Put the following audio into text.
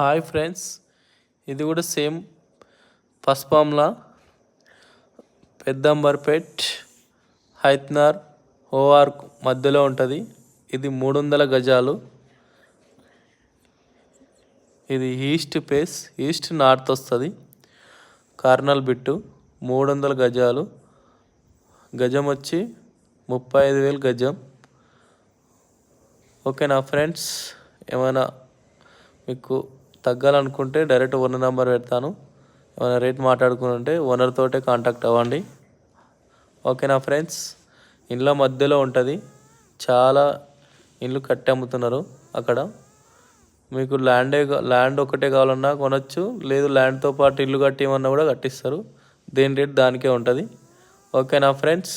Hi friends, ఇది కూడా same పసుపాంలా Peddamberpet Haithnar OR మధ్యలో ఉంటుంది. ఇది 300 గజాలు. ఇది ఈస్ట్ ఫేస్, ఈస్ట్ నార్త్ వస్తుంది. కార్నల్ బిట్టు 300 గజాలు. గజం వచ్చి 35,000 గజం. ఓకేనా ఫ్రెండ్స్, ఏమైనా మీకు తగ్గాలనుకుంటే డైరెక్ట్ ఓనర్ నెంబర్ పెడతాను. ఏమైనా రేట్ మాట్లాడుకుంటే ఓనర్ తోటే కాంటాక్ట్ అవ్వండి. ఓకేనా ఫ్రెండ్స్, ఇండ్ల మధ్యలో ఉంటుంది. చాలా ఇండ్లు కట్టి అమ్ముతున్నారు అక్కడ. మీకు ల్యాండ్ ఒకటే కావాలన్నా కొనొచ్చు, లేదు ల్యాండ్తో పాటు ఇల్లు కట్టి ఏమన్నా కూడా కట్టిస్తారు. దేని రేట్ దానికే ఉంటుంది. ఓకేనా ఫ్రెండ్స్.